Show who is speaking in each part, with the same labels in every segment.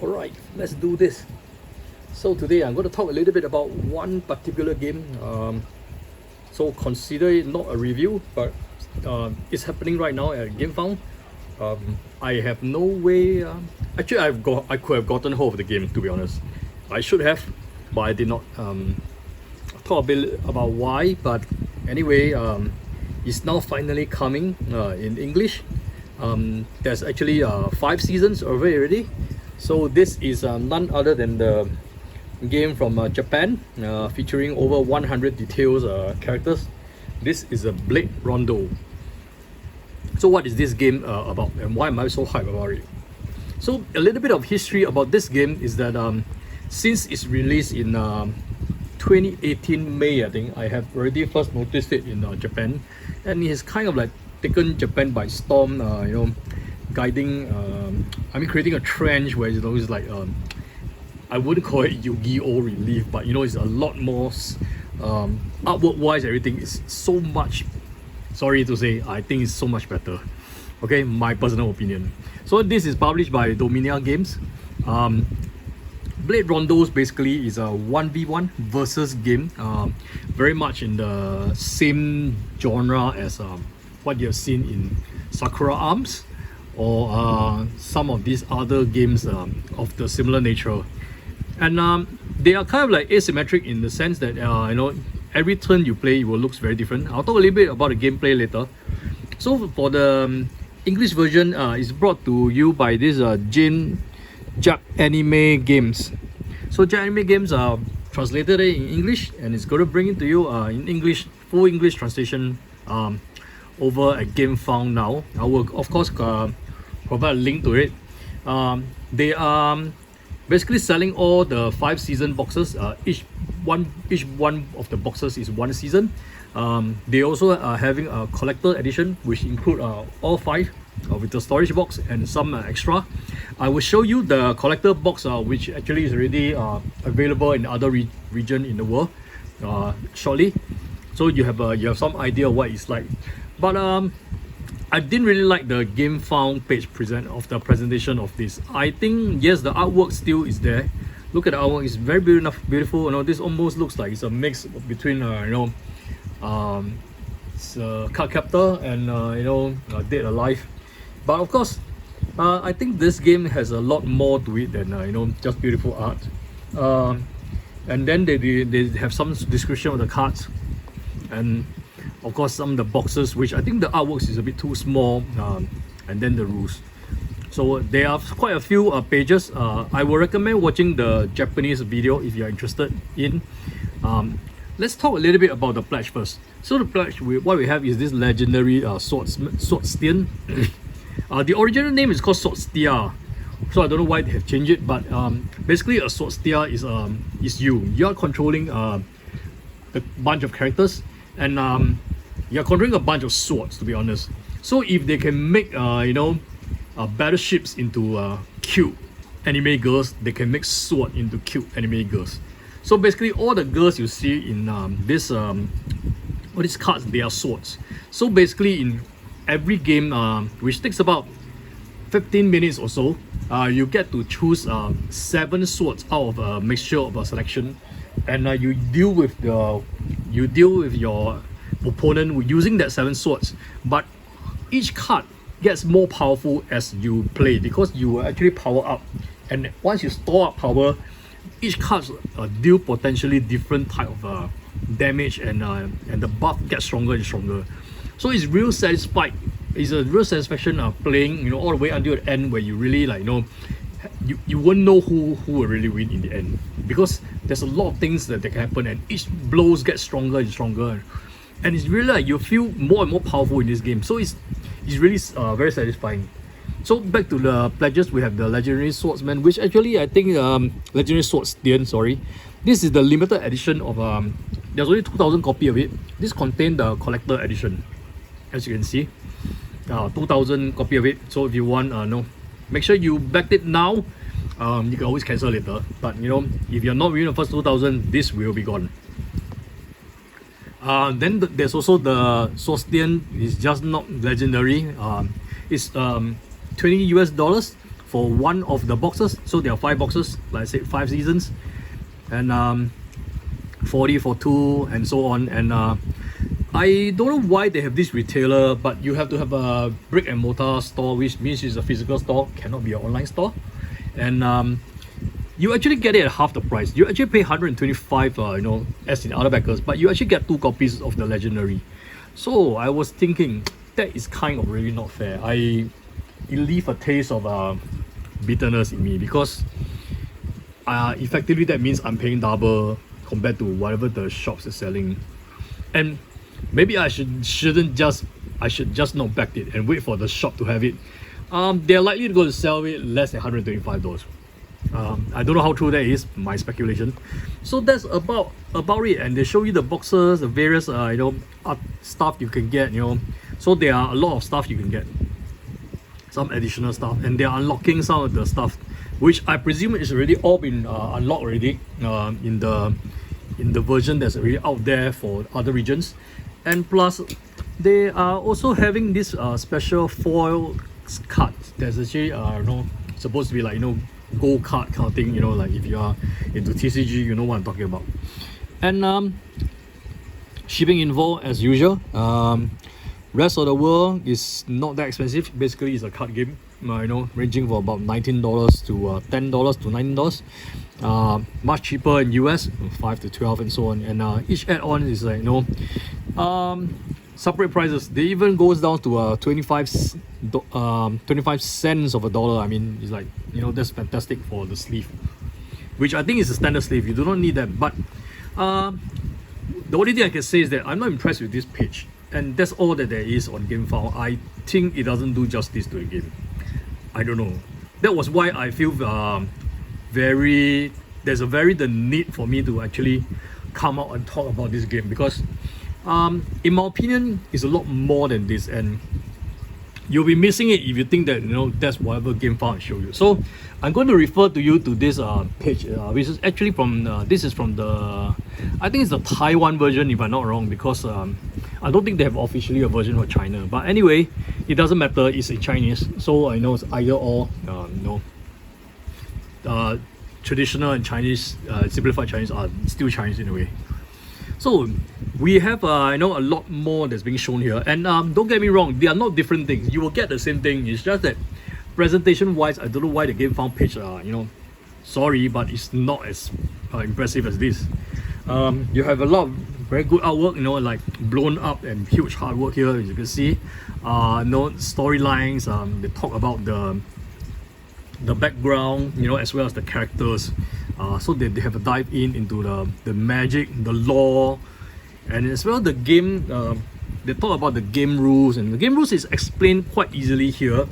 Speaker 1: Alright, let's do this. So today I'm going to talk a little bit about one particular game. So consider it not a review, but it's happening right now at GameFound. I have no way. Actually, I could have gotten hold of the game, to be honest. I should have, but I did not. Talk a bit about why, but anyway, it's now finally coming in English. There's actually 5 seasons of it already. So this is none other than the game from Japan, featuring over 100 details characters. This is a Blade Rondo. So what is this game about, and why am I so hyped about it? So a little bit of history about this game is that since its release in 2018 May, I think, I have already first noticed it in Japan, and it has kind of like taken Japan by storm. Guiding, creating a trend where it's like I wouldn't call it Yu-Gi-Oh relief, but it's a lot more artwork wise. Everything is so much, sorry to say, I think it's so much better. Okay, my personal opinion. So this is published by Dominia Games. Blade Rondos basically is a 1v1 versus game, very much in the same genre as what you have seen in Sakura Arms or some of these other games of the similar nature. And they are kind of like asymmetric in the sense that every turn you play, it will look very different. I'll talk a little bit about the gameplay later. So for the English version, is brought to you by this Jap Anime Games. So Jap Anime Games are translated it in English, and it's going to bring it to you in English, full English translation over at GameFound now. I will of course provide a link to it. They are basically selling all the 5 season boxes. Each one of the boxes is 1 season. They also are having a collector edition, which include all 5 with the storage box and some extra. I will show you the collector box, which actually is already available in other region in the world shortly. So you have some idea what it's like. But I didn't really like the GameFound page of the presentation of this. I think yes, the artwork still is there. Look at the artwork; it's very beautiful. This almost looks like it's a mix between it's a card captor and Dead Alive. But of course, I think this game has a lot more to it than just beautiful art. And then they have some description of the cards, and of course some of the boxes, which I think the artwork is a bit too small, and then the rules. So there are quite a few pages. I will recommend watching the Japanese video if you are interested in. Let's talk a little bit about the pledge first. So the pledge, what we have is this legendary Swordsstian. The original name is called Swordstia, so I don't know why they have changed it, but basically a Swordstia is you are controlling a bunch of characters, and you're controlling a bunch of swords, to be honest. So if they can make battleships into cute anime girls, they can make sword into cute anime girls. So basically all the girls you see in all these cards, they are swords. So basically in every game, which takes about 15 minutes or so, you get to choose 7 swords out of a mixture of a selection, and you deal with your opponent using that 7 swords. But each card gets more powerful as you play, because you will actually power up, and once you store up power, each card deal potentially different type of damage, and the buff gets stronger and stronger. So it's real satisfied. It's a real satisfaction playing all the way until the end, where you really you won't know who will really win in the end, because there's a lot of things that can happen, and each blows get stronger and stronger, and it's really like you feel more and more powerful in this game. So it's really very satisfying. So back to the pledges, we have the Legendary Swordsman, which actually I think Legendary Swordsstian, sorry. This is the limited edition of there's only 2,000 copy of it. This contains the collector edition, as you can see. 2,000 copy of it. So if you want, make sure you back it now. You can always cancel later. But if you're not within the first 2,000, this will be gone. Then there's also the Swordsstian. It's just not legendary. It's $20 US for one of the boxes. So there are 5 boxes, like I said, 5 seasons, and 40 for 2, and so on. And I don't know why they have this retailer, but you have to have a brick and mortar store, which means it's a physical store, cannot be an online store. And you actually get it at half the price. You actually pay 125, as in other backers, but you actually get 2 copies of the Legendary. So I was thinking, that is kind of really not fair. It leave a taste of bitterness in me, because effectively that means I'm paying double compared to whatever the shops are selling. And maybe I should just not back it and wait for the shop to have it. They're likely to go to sell it less than $125. I don't know how true that is, my speculation. So that's about it. And they show you the boxes, the various art stuff you can get. So there are a lot of stuff you can get, some additional stuff, and they're unlocking some of the stuff, which I presume is already all been unlocked already in the version that's already out there for other regions. And plus, they are also having this special foil card that's actually supposed to be like gold card kind of thing. Like if you are into TCG, you know what I'm talking about. And shipping involved as usual. Rest of the world is not that expensive. Basically, it's a card game, ranging for about $19 to $10 to $19. Much cheaper in US, 5 to 12 and so on. And each add-on is like separate prices. They even goes down to 25 cents of a dollar. I mean, it's like that's fantastic for the sleeve, which I think is a standard sleeve. You do not need that. But the only thing I can say is that I'm not impressed with this page. And that's all that there is on GameFound. I think it doesn't do justice to the game. I don't know. That was why I feel there's the need for me to actually come out and talk about this game, because in my opinion, it's a lot more than this, and you'll be missing it if you think that that's whatever GameFound show you. So I'm going to refer to you to this page, which is actually from this is from the, I think it's the Taiwan version if I'm not wrong, because I don't think they have officially a version for China. But anyway, it doesn't matter, it's in Chinese, so I know it's either or. Traditional and Chinese, simplified Chinese are still Chinese in a way. So we have a lot more that's being shown here, and don't get me wrong, they are not different things. You will get the same thing. It's just that presentation wise, I don't know why the GameFound page sorry, but it's not as impressive as this. You have a lot of very good artwork, like blown up and huge hard work here, as you can see. Storylines, they talk about the background, as well as the characters. So they have a dive into the magic, the lore, and as well the game. They talk about the game rules, and the game rules is explained quite easily here.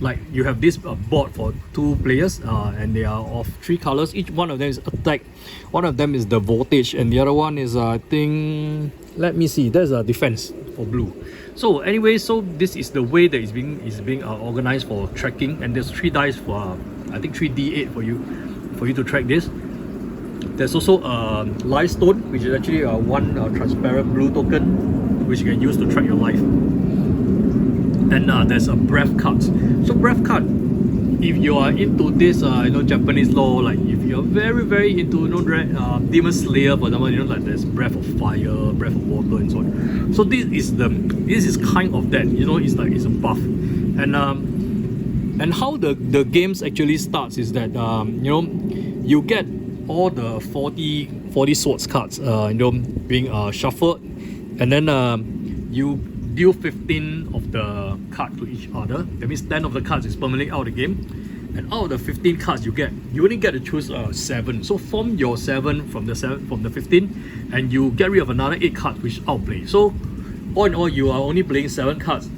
Speaker 1: Like you have this board for 2 players, and they are of 3 colors. Each one of them is attack, one of them is the voltage, and the other one is I think, let me see, there's a defense for blue. So anyway, so this is the way that is being organized for tracking, and there's 3 dice for I think 3d8 for you to track this. There's also a life stone, which is actually one transparent blue token, which you can use to track your life. And there's a breath card. So breath card, if you are into this Japanese lore, like if you're very into Demon Slayer, for example, like there's breath of fire, breath of water, and so on. So this is kind of that, it's like it's a buff. And how the games actually starts is that you get all the 40 swords cards being shuffled, and then you deal 15 of the cards to each other. That means 10 of the cards is permanently out of the game, and out of the 15 cards you only get to choose 7. So form your 7 from the 15, and you get rid of another 8 cards which outplay. So all in all, you are only playing 7 cards,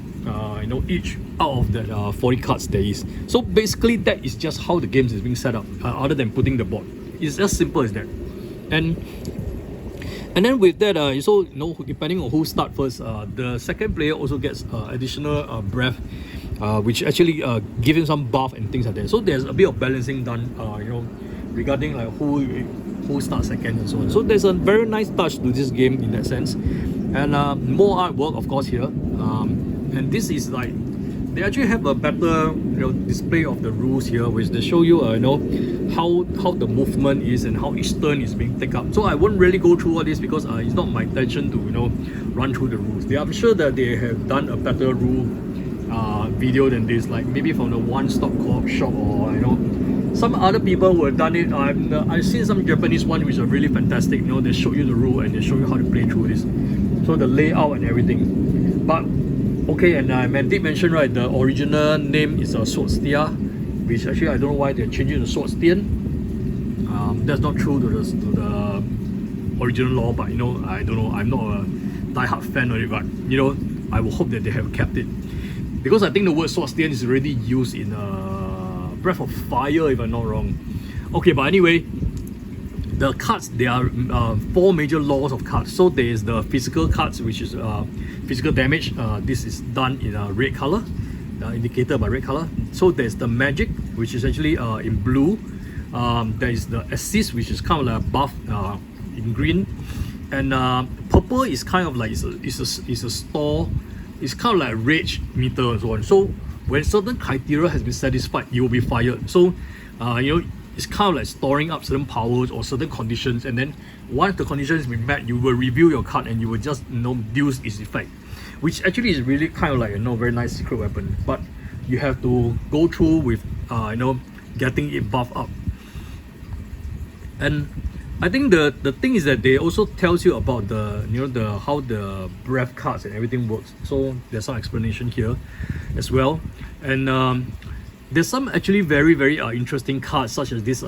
Speaker 1: each out of the 40 cards there is. So basically, that is just how the games is being set up, other than putting the board. It's as simple as that. And then with that, so depending on who start first, the second player also gets additional breath, which actually give him some buff and things like that. So there's a bit of balancing done, regarding like who starts second and so on. So there's a very nice touch to this game in that sense, and more artwork of course here. And this is like they actually have a better display of the rules here, which they show you how the movement is and how each turn is being taken up. So I won't really go through all this because it's not my intention to run through the rules. I'm sure that they have done a better rule video than this, like maybe from the one-stop co-op shop, or some other people who have done it. I've seen some Japanese one which are really fantastic. They show you the rule and they show you how to play through this, so the layout and everything. But okay, and I did mention, right, the original name is a Sword Stia, which actually I don't know why they're changing to Sword Stian. That's not true to the original law, but I don't know, I'm not a die-hard fan of it, but I will hope that they have kept it, because I think the word Sword Stian is already used in Breath of Fire, if I'm not wrong. Okay, but anyway, the cards, there are 4 major laws of cards. So there is the physical cards, which is physical damage. This is done in red color, indicated by red color. So there's the magic, which is actually in blue. There is the assist, which is kind of like a buff in green, and purple is kind of like it's a store. It's kind of like a rage meter and so on. So when certain criteria has been satisfied, you will be fired. So it's kind of like storing up certain powers or certain conditions, and then once the conditions have been met, you will review your card and you will just deals its effect, which actually is really kind of like very nice secret weapon. But you have to go through with getting it buffed up. And I think the thing is that they also tells you about the how the breath cards and everything works. So there's some explanation here as well. And there's some actually very interesting cards, such as this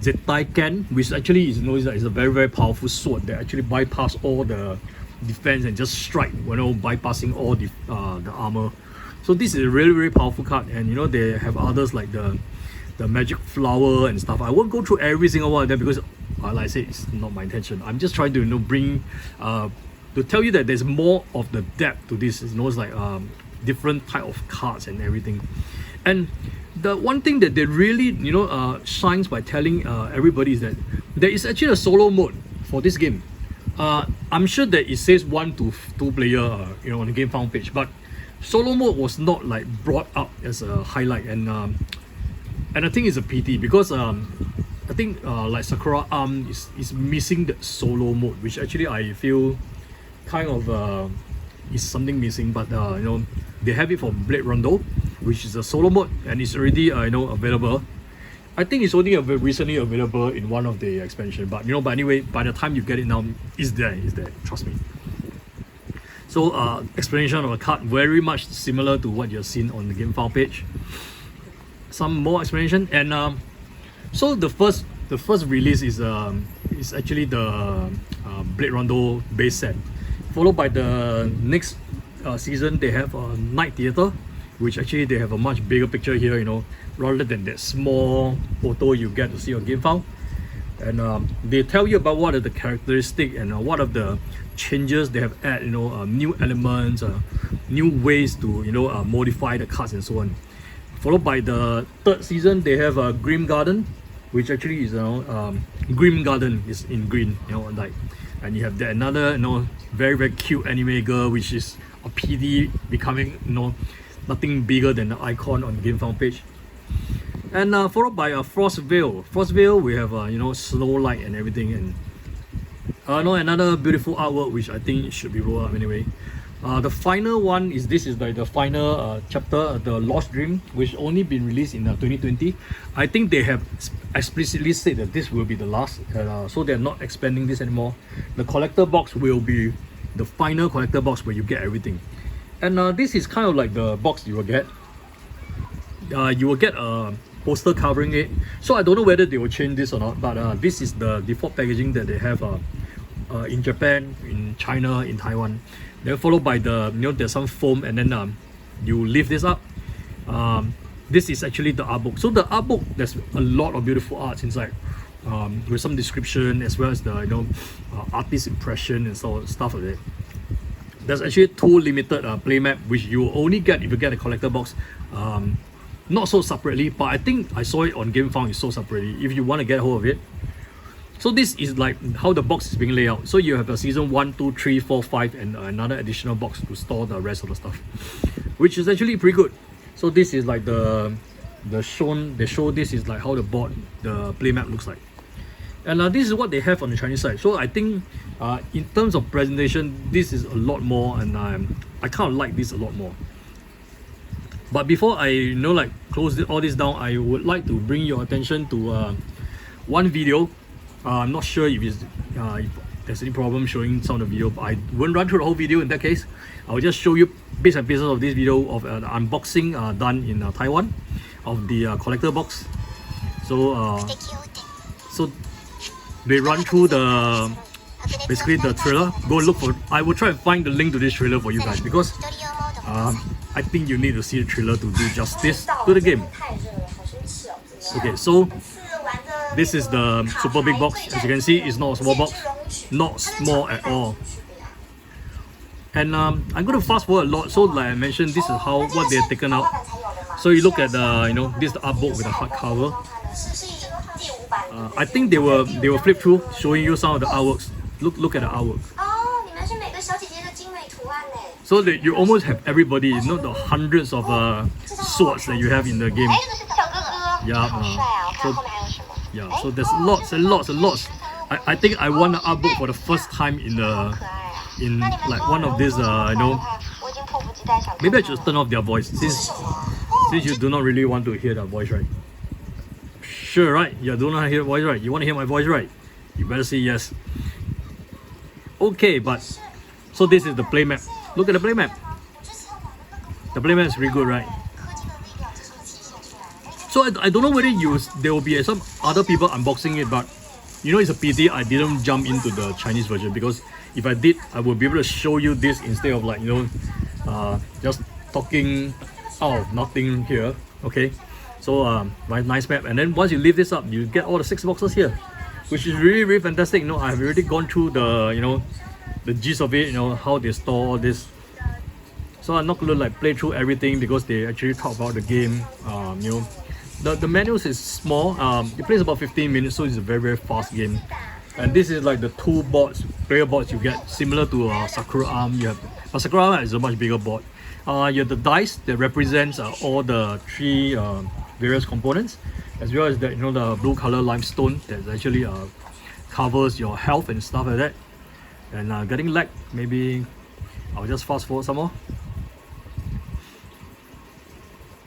Speaker 1: Zettai Ken, which actually is a very powerful sword that actually bypass all the defense and just strike, bypassing all the armor. So this is a really powerful card, and they have others like the magic flower and stuff. I won't go through every single one of them because, like I said, it's not my intention. I'm just trying to bring to tell you that there's more of the depth to this. It's like different type of cards and everything. And the one thing that they really shines by telling everybody is that there is actually a solo mode for this game. I'm sure that it says 1 to 2 player on the GameFound page, but solo mode was not like brought up as a highlight, and I think it's a pity, because I think like Sakura is missing the solo mode, which actually I feel kind of is something missing. But they have it for Blade Rondo, which is a solo mode, and it's already available. I think it's only recently available in one of the expansion, but but anyway, by the time you get it now, it's there, trust me. So explanation of a card, very much similar to what you've seen on the GameFound page. Some more explanation, and so the first release is actually the Blade Rondo base set, followed by the next season they have Night Theater, which actually they have a much bigger picture here, rather than that small photo you get to see on GameFound. And they tell you about what are the characteristics and what are the changes they have added, new elements, new ways to modify the cards and so on. Followed by the third season, they have a Grim Garden, which actually is Grim Garden is in green, like, and you have another very cute anime girl, which is a PD becoming nothing bigger than the icon on the GameFound page. And followed by a Frost Veil. Frost Veil, we have Snow Light and everything, and another beautiful artwork which I think should be rolled up anyway. The final one is like the final chapter, the Lost Dream, which only been released in 2020. I think they have explicitly said that this will be the last, so they're not expanding this anymore. The collector box will be the final collector box where you get everything. And this is kind of like the box you will get. You will get a poster covering it. So I don't know whether they will change this or not, but this is the default packaging that they have in Japan, in China, in Taiwan. Then followed by there's some foam, and then you lift this up. This is actually the art book. So the art book, there's a lot of beautiful arts inside, with some description as well as the artist impression and so stuff like that. There's actually 2 limited play map, which you will only get if you get a collector box. Not so separately, but I think I saw it on GameFound, it's so separately if you want to get hold of it. So this is like how the box is being laid out. So you have a season 1, 2, 3, 4, 5, and another additional box to store the rest of the stuff. which is actually pretty good. So this is like they show this is like how the board, the playmat looks like. And this is what they have on the Chinese side. So I think in terms of presentation, this is a lot more, and I kind of like this a lot more. But before I like close all this down, I would like to bring your attention to one video. I'm not sure if there's any problem showing some of the video, but I won't run through the whole video in that case. I'll just show you bits and pieces of this video of the unboxing done in Taiwan of the collector box. So they run through basically the trailer. Go look for. I will try and find the link to this trailer for you guys, because I think you need to see the trailer to do justice to the game. Okay, so this is the super big box. As you can see, it's not a small box, not small at all. And I'm going to fast forward a lot. So like I mentioned, this is what they're taken out. So you look at this is the art book with the hardcover. I think they will flip through, showing you some of the artworks. Look at the artwork. So that you almost have everybody, not the hundreds of swords that you have in the game. So there's lots and lots and lots. I think I won the art book for the first time in like one of these maybe I should turn off their voice since you do not really want to hear their voice, right? Sure, right? You do not hear the voice, right? You want to hear my voice, right? You better say yes. Okay, but so this is the playmat. Look at the playmat. The playmat is really good, right? So I don't know whether there will be some other people unboxing it, but it's a pity I didn't jump into the Chinese version, because if I did, I would be able to show you this instead of like just talking out of nothing here. Okay, so nice map, and then once you lift this up, you get all the 6 boxes here, which is really, really fantastic. I've already gone through the the gist of it, how they store all this. So I'm not going to like play through everything, because they actually talk about the game. The manuals is small. It plays about 15 minutes, so it's a very, very fast game. And this is like the 2 player boards you get, similar to Sakura Arm. But Sakura Arm is a much bigger board. You have the dice that represents all the 3 various components, as well as the the blue color limestone that actually covers your health and stuff like that. And getting lag, maybe I'll just fast forward some more.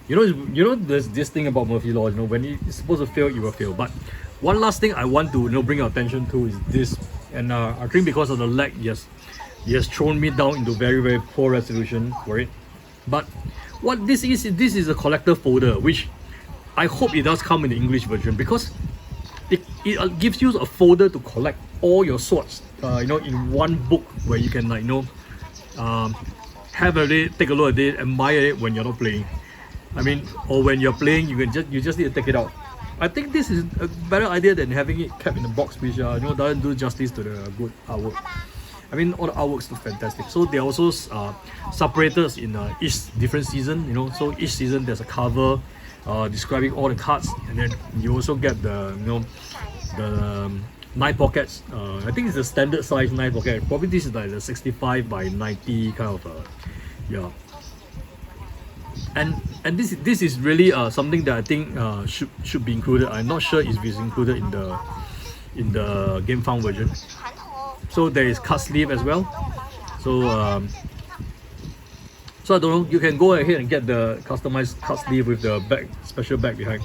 Speaker 1: There's this thing about Murphy Law. When it's supposed to fail, it will fail. But one last thing I want to bring your attention to is this. And I think because of the lag, yes, it has thrown me down into very, very poor resolution for it. But what this is a collector folder, which I hope it does come in the English version, because it gives you a folder to collect all your swords, in one book, where you can have a look, take a look at it, admire it when you're not playing. Or when you're playing, you just need to take it out. I think this is a better idea than having it kept in the box, which doesn't do justice to the good artwork. All the artworks look fantastic. So they are also separated in each different season. So each season there's a cover describing all the cards, and then you also get the the 9 pockets. I think it's a standard size 9 pocket. Probably this is like the 65 by 90 kind of And this is really something that I think should be included. I'm not sure if it's included in the GameFound version. So there is card sleeve as well. So I don't know. You can go ahead and get the customized card sleeve with the special bag behind.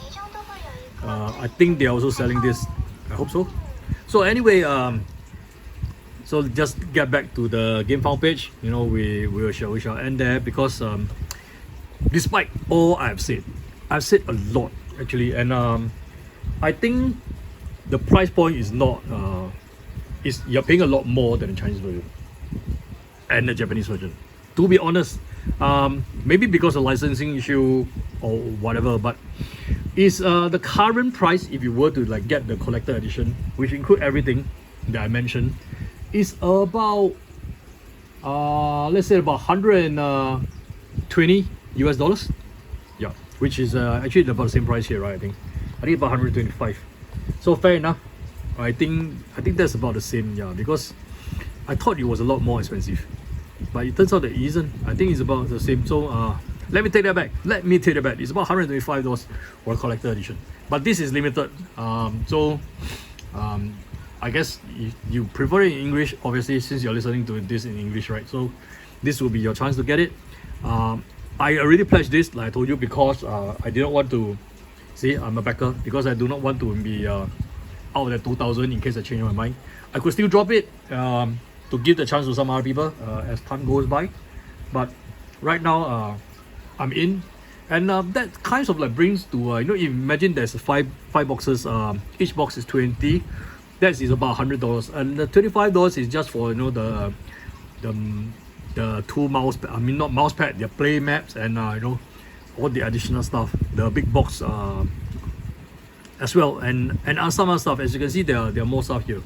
Speaker 1: I think they are also selling this. I hope so. So anyway, so just get back to the GameFound page. We shall end there, because despite all I've said a lot actually, and I think the price point is not you're paying a lot more than the Chinese version and the Japanese version, to be honest. Maybe because of licensing issue or whatever, but is the current price, if you were to get the collector edition, which include everything that I mentioned, is about let's say about 120 US dollars. Yeah, which is actually about the same price here, right? I think about 125. So fair enough. I think that's about the same. Yeah, because I thought it was a lot more expensive, but it turns out that it isn't. I think it's about the same. So let me take that back. It's about $125 for a collector edition, but this is limited. I guess you prefer it in English, obviously, since you're listening to this in English, right? So this will be your chance to get it. I already pledged this, like I told you, because I didn't want to see, I'm a backer, because I do not want to be out of that 2,000 in case I change my mind. I could still drop it to give the chance to some other people as time goes by, but right now I'm in. And that kind of like brings to imagine there's five boxes, each box is 20. That is about $100, and the $25 is just for the two mouse, not mouse pad, their play maps, and all the additional stuff, the big box as well, and some other stuff. As you can see, there are more stuff here.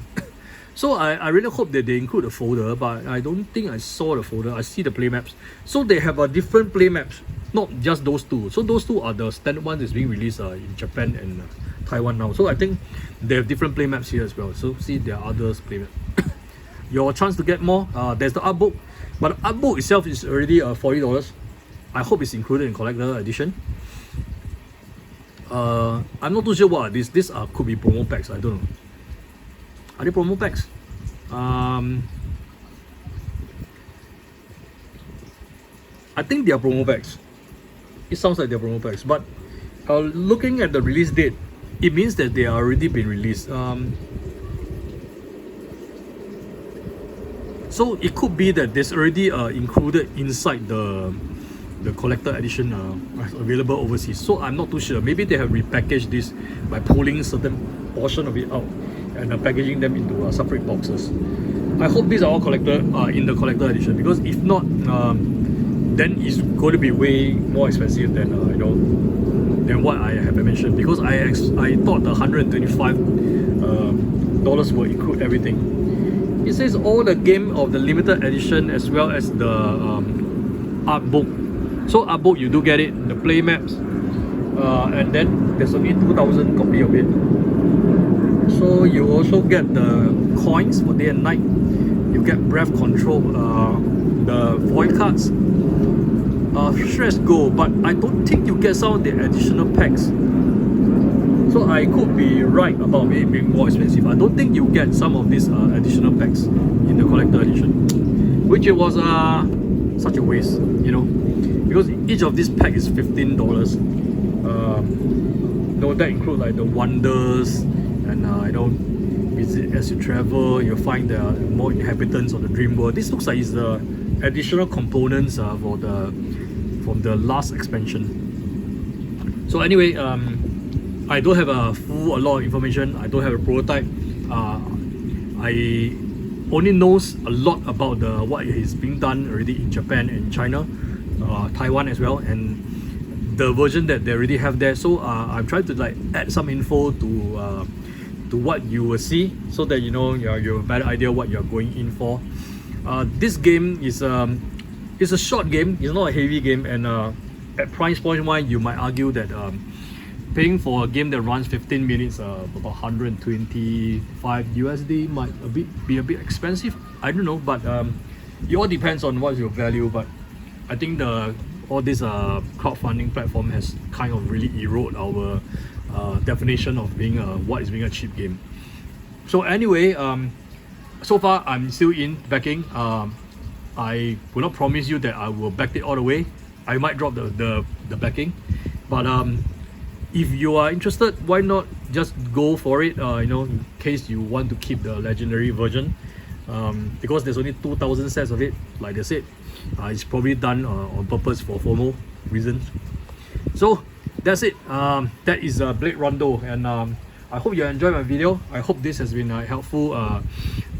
Speaker 1: So I really hope that they include a folder, but I don't think I saw the folder. I see the play maps, so they have a different play maps, not just those two. So those two are the standard ones that's being released in Japan and Taiwan now. So I think they have different play maps here as well. So see, there are others play maps. Your chance to get more. There's the art book, but the art book itself is already $40. I hope it's included in collector edition. I'm not too sure what are these. These could be promo packs. I don't know. Are they promo packs? I think they are promo packs. It sounds like they're promo packs, but looking at the release date, it means that they are already been released. So it could be that there's already included inside the collector edition available overseas. So I'm not too sure. Maybe they have repackaged this by pulling certain portion of it out and packaging them into separate boxes. I hope these are all collector in the collector edition, because if not, then it's going to be way more expensive than than what I have mentioned, because I thought the $125 dollars will include everything. It says all the game of the limited edition as well as the art book. So art book, you do get it, the play maps, and then there's only 2,000 copy of it. So you also get the coins for day and night. You get breath control, the void cards, stress go, but I don't think you get some of the additional packs. So I could be right about it being more expensive. I don't think you get some of these additional packs in the collector edition, which it was such a waste, because each of these packs is $15. That include like the wonders, and visit as you travel, you'll find there are more inhabitants of the dream world. This looks like it's the additional components from the last expansion. So anyway, I don't have a lot of information. I don't have a prototype. I only knows a lot about what is being done already in Japan and China, Taiwan as well, and the version that they already have there. So I'm trying to like add some info to what you will see, so that you have a better idea what you're going in for. This game is it's a short game. It's not a heavy game, and at price point wise, you might argue that paying for a game that runs 15 minutes, about 125 USD might be a bit expensive. I don't know, but it all depends on what's your value. But I think all this crowdfunding platform has kind of really eroded our definition of being what is being a cheap game. So anyway, so far I'm still in backing. I will not promise you that I will back it all the way. I might drop the backing, but if you are interested, why not just go for it? In case you want to keep the legendary version, because there's only 2,000 sets of it. Like they said, it's probably done on purpose for FOMO reasons. So that's it. That is Blade Rondo, and I hope you enjoyed my video. I hope this has been helpful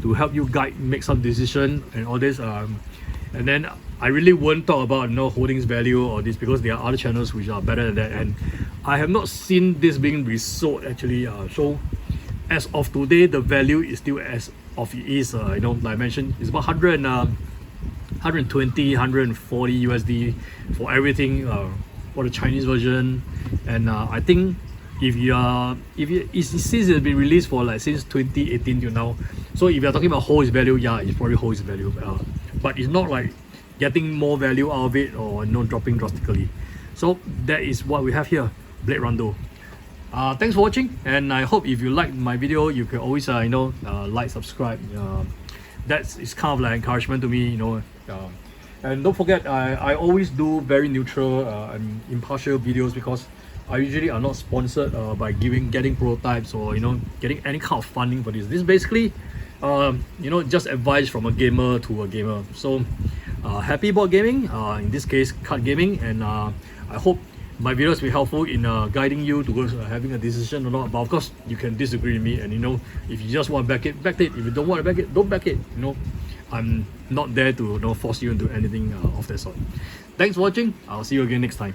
Speaker 1: to help you make some decision and all this. And then I really won't talk about holdings value or this, because there are other channels which are better than that, and I have not seen this being resold actually. So as of today, the value is still as of it is. Like I mentioned, it's about 120, 140 USD for everything, for the Chinese version. And I think since it's been released for like since 2018 till now, so if you're talking about holds value, yeah, it probably holds value, but it's not like getting more value out of it or dropping drastically. So that is what we have here, Blade Rondo. Thanks for watching, and I hope if you like my video, you can always like, subscribe. That's kind of like encouragement to me, and don't forget, I always do very neutral and impartial videos, because I usually are not sponsored by getting prototypes or getting any kind of funding for this. This is basically just advice from a gamer to a gamer. So happy about gaming, in this case card gaming, and I hope my videos will be helpful in guiding you towards having a decision or not. But of course, you can disagree with me, and if you just want to back it, back it. If you don't want to back it, don't back it. I'm not there to force you into anything of that sort. Thanks for watching. I'll see you again next time.